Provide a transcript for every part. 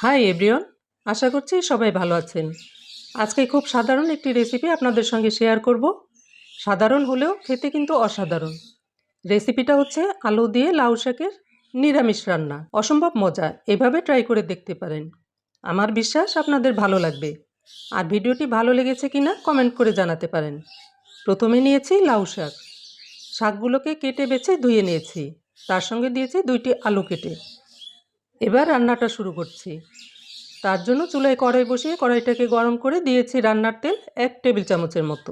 Hi everyone, আশা করছি সবাই ভালো আছেন। আজকে খুব সাধারণ একটি রেসিপি আপনাদের সঙ্গে শেয়ার করব। সাধারণ হলেও খেতে কিন্তু অসাধারণ। রেসিপিটা হচ্ছে আলু দিয়ে লাউ শাকের নিরামিষ রান্না। অসম্ভব মজা, এভাবে ট্রাই করে দেখতে পারেন। আমার বিশ্বাস আপনাদের ভালো লাগবে। আর ভিডিওটি ভালো লেগেছে কিনা কমেন্ট করে জানাতে পারেন। প্রথমে নিয়েছি লাউ শাক। শাকগুলোকে কেটে বেছে ধুয়ে নিয়েছি। তার সঙ্গে দিয়েছি 2টি আলু কেটে। এবার রান্নাটা শুরু করছি। তার জন্য চুলায় কড়াই বসিয়ে কড়াইটাকে গরম করে দিয়েছি রান্নার তেল 1 টেবিল চামচের মতো।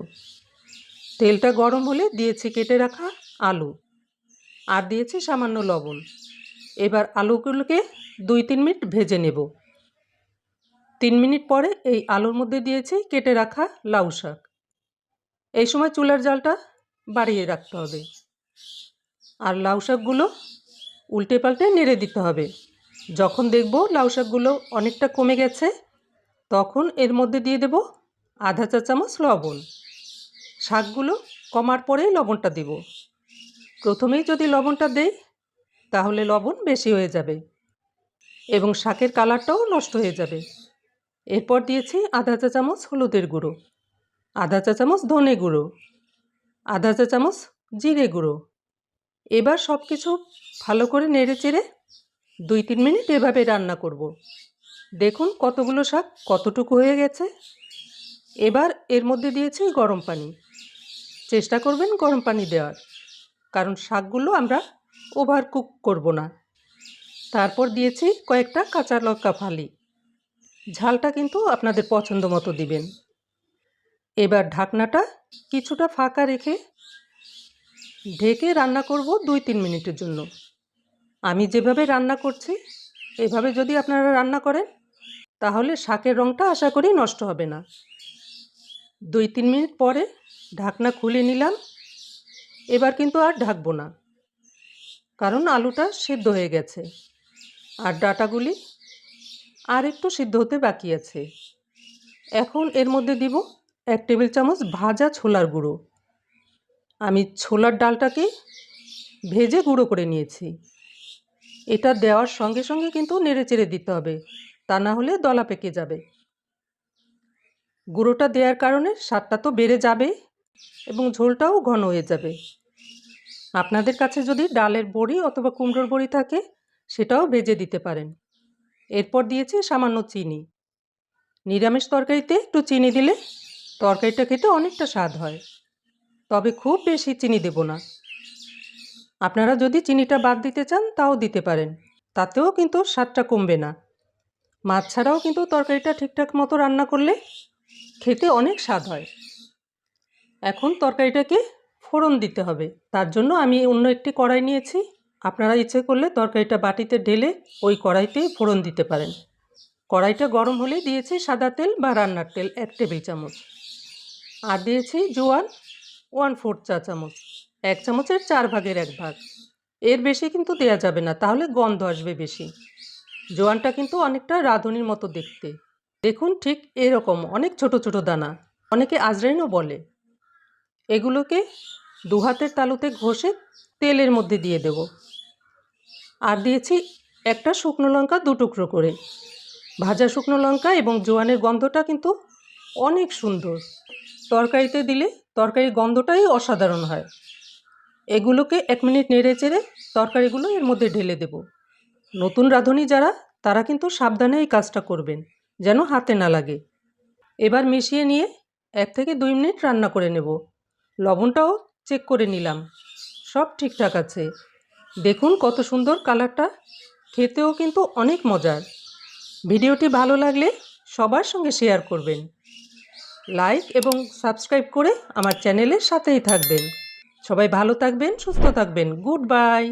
তেলটা গরম হলে দিয়েছি কেটে রাখা আলু আর দিয়েছি সামান্য লবণ। এবার আলুগুলোকে 2-3 মিনিট ভেজে নেব। 3 মিনিট পরে এই আলুর মধ্যে দিয়েছি কেটে রাখা লাউ শাক। এই সময় চুলার জালটা বাড়িয়ে রাখতে হবে আর লাউ শাকগুলো উল্টে পাল্টে নেড়ে দিতে হবে। যখন দেখব লাউ শাকগুলো অনেকটা কমে গেছে তখন এর মধ্যে দিয়ে দেব আধা চা চামচ লবণ। শাকগুলো কমার পরেই লবণটা দেব। প্রথমেই যদি লবণটা দেই তাহলে লবণ বেশি হয়ে যাবে এবং শাকের কালারটাও নষ্ট হয়ে যাবে। এরপর দিয়েছি আধা চা চামচ হলুদের গুঁড়ো, আধা চা চামচ ধনে গুঁড়ো, আধা চা চামচ জিরে গুঁড়ো। এবার সব কিছু ভালো করে নেড়ে চেড়ে 2-3 মিনিট এভাবে রান্না করব। দেখুন কতগুলো শাক কতটুকু হয়ে গেছে। এবার এর মধ্যে দিয়েছি গরম পানি। চেষ্টা করবেন গরম পানি দেওয়ার, কারণ শাকগুলো আমরা ওভার কুক করব না। তারপর দিয়েছি কয়েকটা কাঁচা লঙ্কা ফালি। ঝালটা কিন্তু আপনাদের পছন্দ মতো দিবেন। এবার ঢাকনাটা কিছুটা ফাঁকা রেখে ঢেকে রান্না করব 2-3 মিনিটের জন্য। আমি যেভাবে রান্না করছি এভাবে যদি আপনারা রান্না করেন তাহলে শাকের রঙটা আশা করি নষ্ট হবে না। 2-3 মিনিট পরে ঢাকনা খুলে নিলাম। এবার কিন্তু আর ঢাকবো না, কারণ আলুটা সিদ্ধ হয়ে গেছে আর ডাঁটাগুলি আর একটু সিদ্ধ হতে বাকি আছে। এখন এর মধ্যে দিব 1 টেবিল চামচ ভাজা ছোলার গুঁড়ো। আমি ছোলার ডালটাকে ভেজে গুঁড়ো করে নিয়েছি। এটা দেওয়ার সঙ্গে সঙ্গে কিন্তু নেড়ে চেড়ে দিতে হবে, তা না হলে দলা পেকে যাবে। গুঁড়োটা দেওয়ার কারণে স্বাদটা তো বেড়ে যাবে এবং ঝোলটাও ঘন হয়ে যাবে। আপনাদের কাছে যদি ডালের বড়ি অথবা কুমড়োর বড়ি থাকে সেটাও ভেজে দিতে পারেন। এরপর দিয়েছি সামান্য চিনি। নিরামিষ তরকারিতে একটু চিনি দিলে তরকারিটা খেতে অনেকটা স্বাদ হয়, তবে খুব বেশি চিনি দেব না। আপনারা যদি চিনিটা বাদ দিতে চান তাও দিতে পারেন, তাতেও কিন্তু স্বাদটা কমবে না। মাছ ছাড়াও কিন্তু তরকারিটা ঠিকঠাক মতো রান্না করলে খেতে অনেক স্বাদ হয়। এখন তরকারিটাকে ফোড়ন দিতে হবে। তার জন্য আমি অন্য একটি কড়াই নিয়েছি। আপনারা ইচ্ছে করলে তরকারিটা বাটিতে ঢেলে ওই কড়াইতেই ফোড়ন দিতে পারেন। কড়াইটা গরম হলে দিয়েছি সাদা তেল বা রান্নার তেল 1 টেবিল চামচ আর দিয়েছি জোয়ান 1/4 চা চামচ। 1 চামচের 4 ভাগের 1 ভাগ। এর বেশি কিন্তু দেওয়া যাবে না, তাহলে গন্ধ আসবে বেশি। জোয়ানটা কিন্তু অনেকটা রাঁধুনির মতো দেখতে। দেখুন ঠিক এরকম অনেক ছোট ছোট দানা, অনেকে আজরাইনও বলে। এগুলোকে 2 হাতের তালুতে ঘষে তেলের মধ্যে দিয়ে দেব। আর দিয়েছি একটা শুকনো লঙ্কা 2 টুকরো করে। ভাজা শুকনো লঙ্কা এবং জোয়ানের গন্ধটা কিন্তু অনেক সুন্দর। তরকারিতে দিলে তরকারির গন্ধটাই অসাধারণ হয়। এগুলোকে 1 মিনিট নেড়ে চেড়ে তরকারিগুলো এর মধ্যে ঢেলে দেব। নতুন রাঁধুনি যারা তারা কিন্তু সাবধানে এই কাজটা করবেন, যেন হাতে না লাগে। এবার মিশিয়ে নিয়ে 1 থেকে 2 মিনিট রান্না করে নেব। লবণটাও চেক করে নিলাম, সব ঠিকঠাক আছে। দেখুন কত সুন্দর কালারটা, খেতেও কিন্তু অনেক মজার। ভিডিওটি ভালো লাগলে সবার সঙ্গে শেয়ার করবেন, লাইক এবং সাবস্ক্রাইব করে আমার চ্যানেলের সাথেই থাকবেন। সবাই ভালো থাকবেন, সুস্থ থাকবেন। Good bye.